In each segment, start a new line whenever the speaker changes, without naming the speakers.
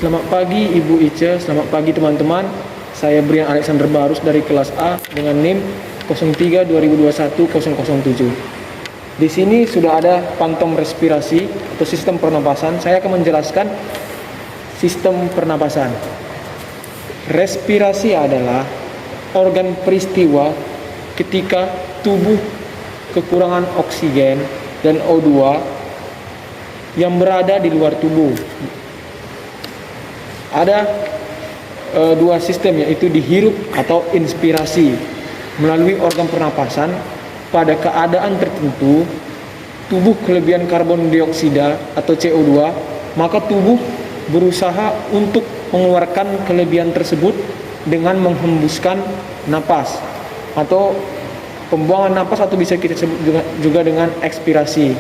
Selamat pagi Ibu Ica, selamat pagi teman-teman. Saya Brian Alexander Barus dari kelas A dengan NIM 03-2021-007. Di sini sudah ada pantom respirasi atau sistem pernapasan. Saya akan menjelaskan sistem pernapasan. Respirasi adalah organ peristiwa ketika tubuh kekurangan oksigen dan O2 yang berada di luar tubuh. Ada dua sistem, yaitu dihirup atau inspirasi melalui organ pernapasan. Pada keadaan tertentu tubuh kelebihan karbon dioksida atau CO2, maka tubuh berusaha untuk mengeluarkan kelebihan tersebut dengan menghembuskan napas atau pembuangan napas, atau bisa kita sebut juga dengan ekspirasi,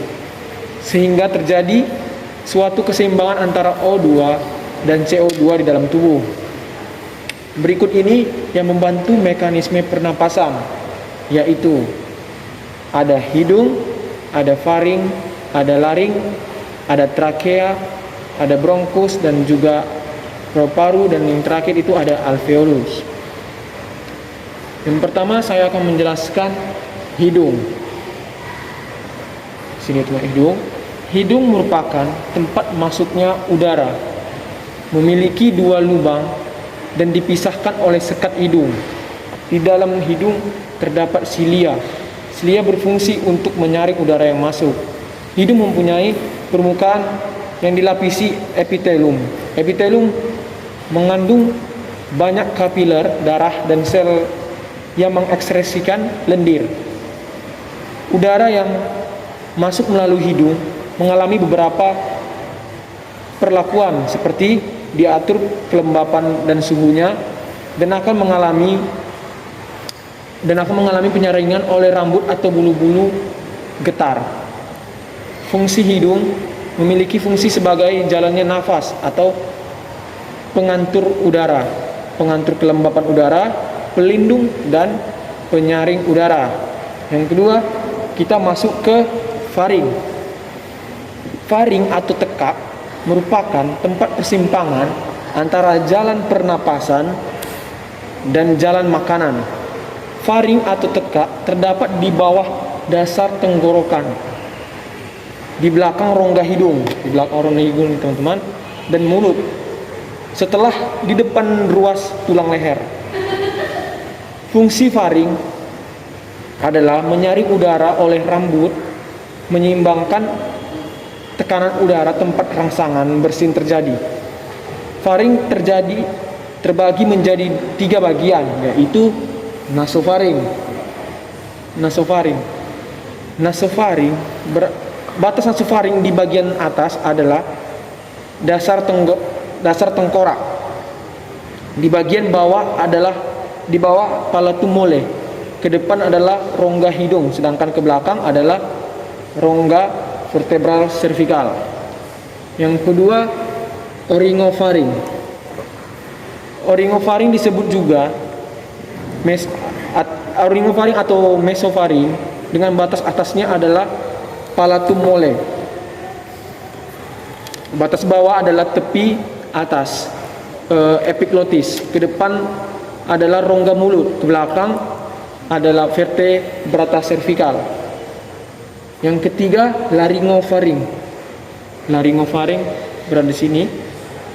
sehingga terjadi suatu keseimbangan antara O2 dan CO2 di dalam tubuh. Berikut ini yang membantu mekanisme pernapasan, yaitu ada hidung, ada faring, ada laring, ada trakea, ada bronkus, dan juga paru-paru, dan yang terakhir itu ada alveolus. Yang pertama saya akan menjelaskan hidung. Sini teman, hidung. Hidung merupakan tempat masuknya udara, memiliki dua lubang dan dipisahkan oleh sekat hidung. Di dalam hidung terdapat silia. Silia berfungsi untuk menyaring udara yang masuk. Hidung mempunyai permukaan yang dilapisi epitelium. Epitelium mengandung banyak kapiler darah dan sel yang mengekskresikan lendir. Udara yang masuk melalui hidung mengalami beberapa perlakuan, seperti diatur kelembapan dan suhunya, dan akan mengalami penyaringan oleh rambut atau bulu-bulu getar. Fungsi hidung memiliki fungsi sebagai jalannya nafas atau pengatur udara, pengatur kelembapan udara, pelindung, dan penyaring udara. Yang kedua, kita masuk ke faring. Faring atau tekak merupakan tempat persimpangan antara jalan pernapasan dan jalan makanan. Faring atau tekak terdapat di bawah dasar tenggorokan, di belakang rongga hidung, teman-teman, dan mulut, setelah di depan ruas tulang leher. Fungsi faring adalah menyaring udara oleh rambut, menyeimbangkan tekanan udara tempat rangsangan bersin terjadi. Faring terbagi menjadi tiga bagian, yaitu nasofaring. Batas nasofaring di bagian atas adalah dasar tengkorak. Di bagian bawah adalah di bawah palatum mole. Ke depan adalah rongga hidung, sedangkan ke belakang adalah rongga vertebral cervical. Yang kedua, oringofaring. Oringofaring disebut juga oringofaring atau mesofaring, dengan batas atasnya adalah palatum mole. Batas bawah adalah tepi atas epiglotis. Ke depan adalah rongga mulut, ke belakang adalah vertebrata cervical. Yang ketiga, laryngofaring. Laryngofaring berada di sini.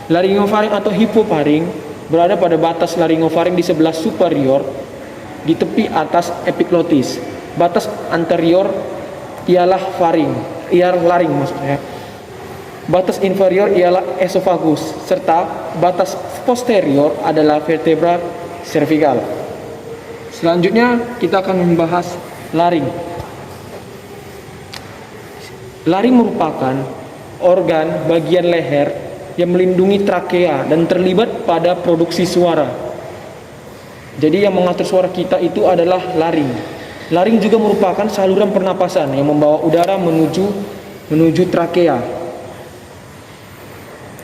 Laryngofaring atau hipofaring berada pada batas laryngofaring di sebelah superior di tepi atas epiglotis. Batas anterior ialah laring maksudnya. Batas inferior ialah esofagus, serta batas posterior adalah vertebra cervical. Selanjutnya kita akan membahas laring. Laring merupakan organ bagian leher yang melindungi trakea dan terlibat pada produksi suara. Jadi yang mengatur suara kita itu adalah laring. Laring juga merupakan saluran pernapasan yang membawa udara menuju trakea.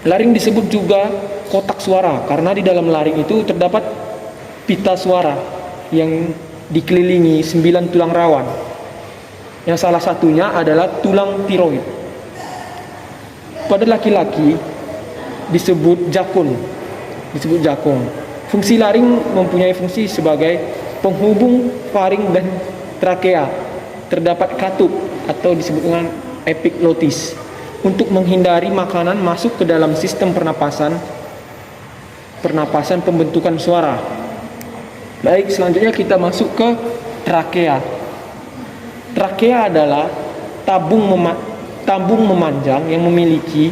Laring disebut juga kotak suara karena di dalam laring itu terdapat pita suara yang dikelilingi 9 tulang rawan. Yang salah satunya adalah tulang tiroid. Pada laki-laki, disebut jakun. Fungsi laring mempunyai fungsi sebagai penghubung faring dan trakea. Terdapat katup atau disebut dengan epiglotis untuk menghindari makanan masuk ke dalam sistem pernapasan pembentukan suara. Baik, selanjutnya kita masuk ke trakea. Trakea adalah tabung memanjang yang memiliki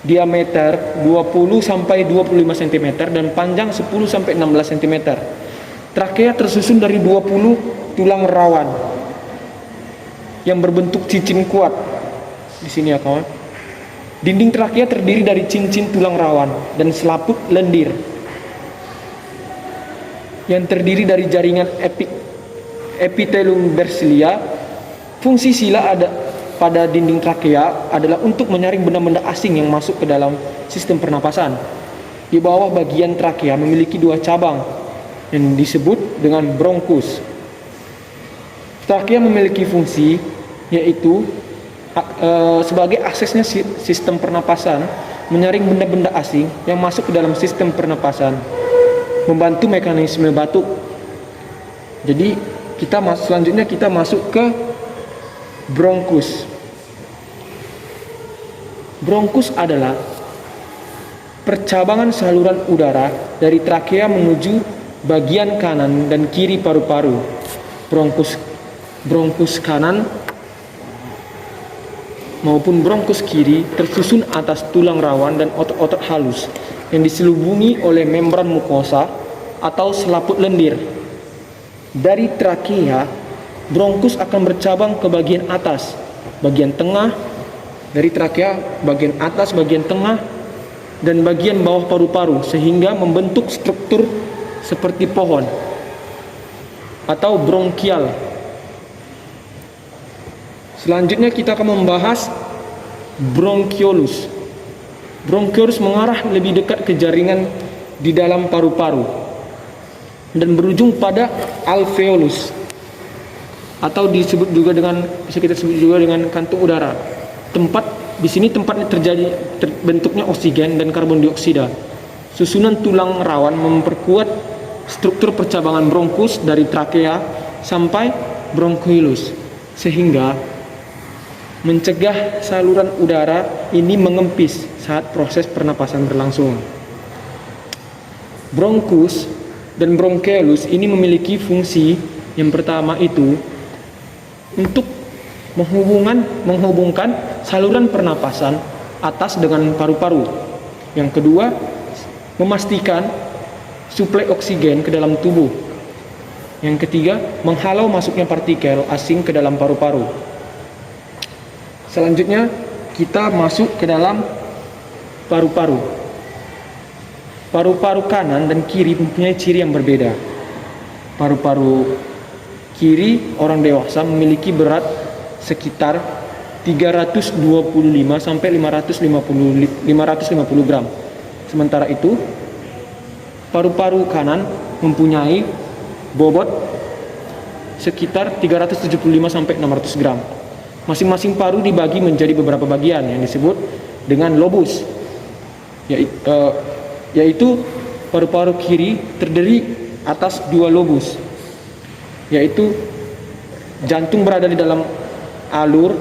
diameter 20 sampai 25 cm dan panjang 10 sampai 16 cm. Trakea tersusun dari 20 tulang rawan yang berbentuk cincin kuat. Di sini ya kawan. Dinding trakea terdiri dari cincin tulang rawan dan selaput lendir yang terdiri dari jaringan epitelium bersilia. Fungsi sila ada pada dinding trakea adalah untuk menyaring benda-benda asing yang masuk ke dalam sistem pernapasan. Di bawah bagian trakea memiliki dua cabang yang disebut dengan bronkus. Trakea memiliki fungsi yaitu sebagai aksesnya sistem pernapasan, menyaring benda-benda asing yang masuk ke dalam sistem pernapasan, membantu mekanisme batuk. Jadi selanjutnya kita masuk ke bronkus. Bronkus adalah percabangan saluran udara dari trakea menuju bagian kanan dan kiri paru-paru. Bronkus kanan maupun bronkus kiri tersusun atas tulang rawan dan otot-otot halus yang diselubungi oleh membran mukosa atau selaput lendir. Dari trakea, bronkus akan bercabang ke bagian atas, bagian tengah dari trakea, bagian atas, bagian tengah, dan bagian bawah paru-paru sehingga membentuk struktur seperti pohon atau bronkial. Selanjutnya kita akan membahas bronkiolus. Bronkiolus mengarah lebih dekat ke jaringan di dalam paru-paru dan berujung pada alveolus atau bisa kita sebut juga dengan kantung udara. Di sini tempatnya terbentuknya oksigen dan karbon dioksida. Susunan tulang rawan memperkuat struktur percabangan bronkus dari trakea sampai bronkiolus sehingga mencegah saluran udara ini mengempis saat proses pernapasan berlangsung. Bronkus dan bronkiolus ini memiliki fungsi yang pertama itu untuk menghubungkan saluran pernapasan atas dengan paru-paru. Yang kedua, memastikan suplai oksigen ke dalam tubuh. Yang ketiga, menghalau masuknya partikel asing ke dalam paru-paru. Selanjutnya kita masuk ke dalam paru-paru. Paru-paru kanan dan kiri mempunyai ciri yang berbeda. Paru-paru kiri orang dewasa memiliki berat sekitar 325 sampai 550 gram. Sementara itu, paru-paru kanan mempunyai bobot sekitar 375 sampai 600 gram. Masing-masing paru dibagi menjadi beberapa bagian yang disebut dengan lobus, yaitu paru-paru kiri terdiri atas dua lobus, yaitu jantung berada di dalam alur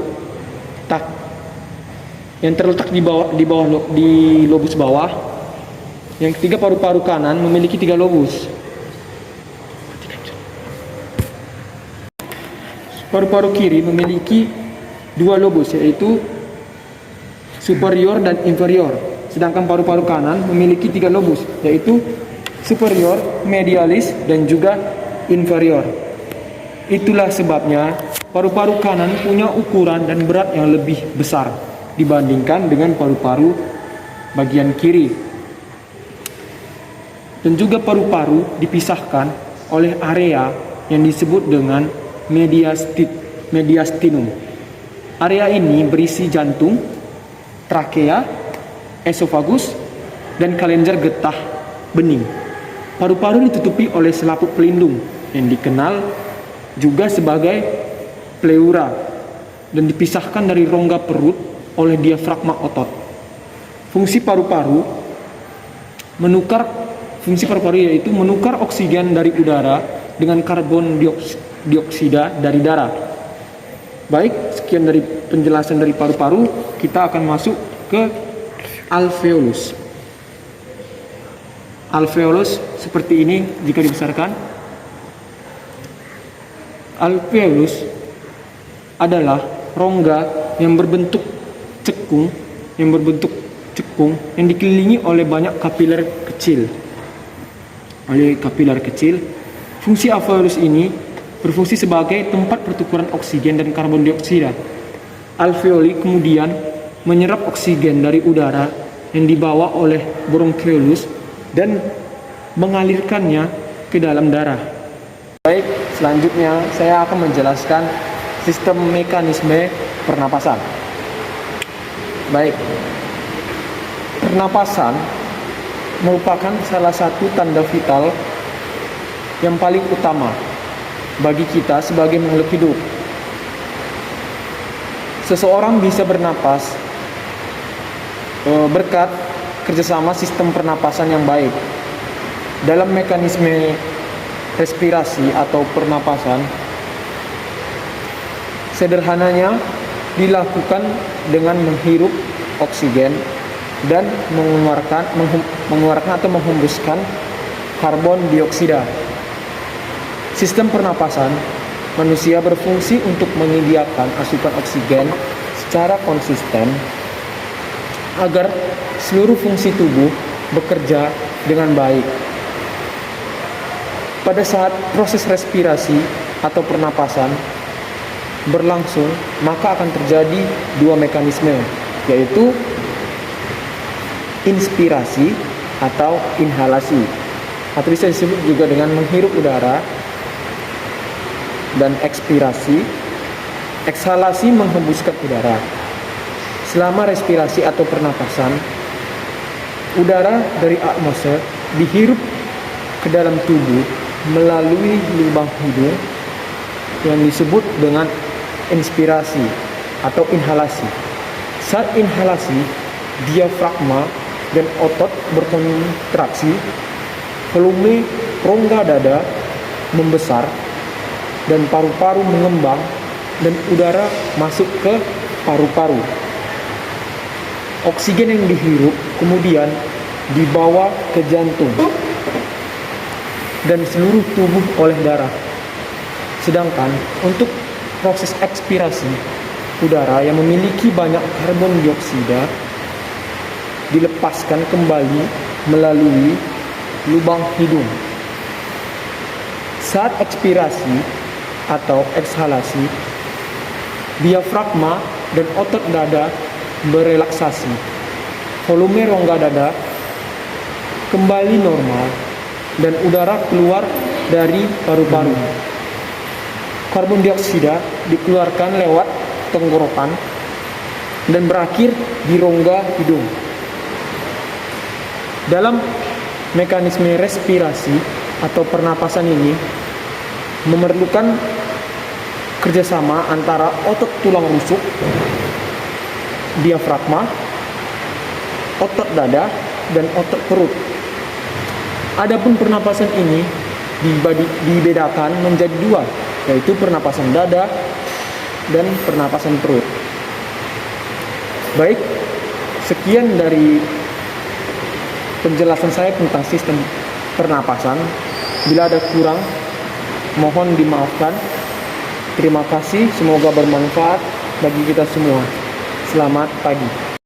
yang terletak di lobus bawah. Yang ketiga, paru-paru kanan memiliki 3 lobus. Paru-paru kiri memiliki 2 lobus, yaitu superior dan inferior. Sedangkan paru-paru kanan memiliki 3 lobus, yaitu superior, medialis, dan juga inferior. Itulah sebabnya paru-paru kanan punya ukuran dan berat yang lebih besar dibandingkan dengan paru-paru bagian kiri. Dan juga paru-paru dipisahkan oleh area yang disebut dengan mediastinum. Area ini berisi jantung, trakea, esofagus, dan kelenjar getah bening. Paru-paru ditutupi oleh selaput pelindung yang dikenal juga sebagai pleura dan dipisahkan dari rongga perut oleh diafragma otot. Fungsi paru-paru yaitu menukar oksigen dari udara dengan karbon dioksida dari darah. Baik, sekian dari penjelasan dari paru-paru, kita akan masuk ke alveolus. Alveolus seperti ini jika dibesarkan. Alveolus adalah rongga yang berbentuk cekung yang dikelilingi oleh banyak kapiler kecil. Fungsi alveolus ini berfungsi sebagai tempat pertukaran oksigen dan karbon dioksida. Alveoli kemudian menyerap oksigen dari udara yang dibawa oleh bronkiolus dan mengalirkannya ke dalam darah. Baik, selanjutnya saya akan menjelaskan sistem mekanisme pernapasan. Baik, pernapasan merupakan salah satu tanda vital yang paling utama bagi kita sebagai makhluk hidup. Seseorang bisa bernapas berkat kerjasama sistem pernapasan yang baik. Dalam mekanisme respirasi atau pernapasan, sederhananya dilakukan dengan menghirup oksigen dan mengeluarkan atau menghembuskan karbon dioksida. Sistem pernapasan manusia berfungsi untuk menyediakan asupan oksigen secara konsisten agar seluruh fungsi tubuh bekerja dengan baik. Pada saat proses respirasi atau pernapasan berlangsung, maka akan terjadi dua mekanisme, yaitu inspirasi atau inhalasi, atau bisa disebut juga dengan menghirup udara, dan ekspirasi. Eksalasi menghembuskan udara. Selama respirasi atau pernapasan, udara dari atmosfer dihirup ke dalam tubuh melalui lubang hidung yang disebut dengan inspirasi atau inhalasi. Saat inhalasi, diafragma dan otot berkontraksi, volume rongga dada membesar dan paru-paru mengembang dan udara masuk ke paru-paru. Oksigen yang dihirup kemudian dibawa ke jantung dan seluruh tubuh oleh darah. Sedangkan untuk proses ekspirasi, udara yang memiliki banyak karbon dioksida dilepaskan kembali melalui lubang hidung. Saat ekspirasi atau ekshalasi, diafragma dan otot dada berelaksasi. Volume rongga dada kembali normal dan udara keluar dari paru-paru. Karbon dioksida dikeluarkan lewat tenggorokan dan berakhir di rongga hidung. Dalam mekanisme respirasi atau pernapasan ini memerlukan kerjasama antara otot tulang rusuk, diafragma, otot dada, dan otot perut. Adapun pernapasan ini dibedakan menjadi dua, yaitu pernapasan dada dan pernapasan perut. Baik, sekian dari penjelasan saya tentang sistem pernapasan. Bila ada kurang, mohon dimaafkan. Terima kasih, semoga bermanfaat bagi kita semua. Selamat pagi.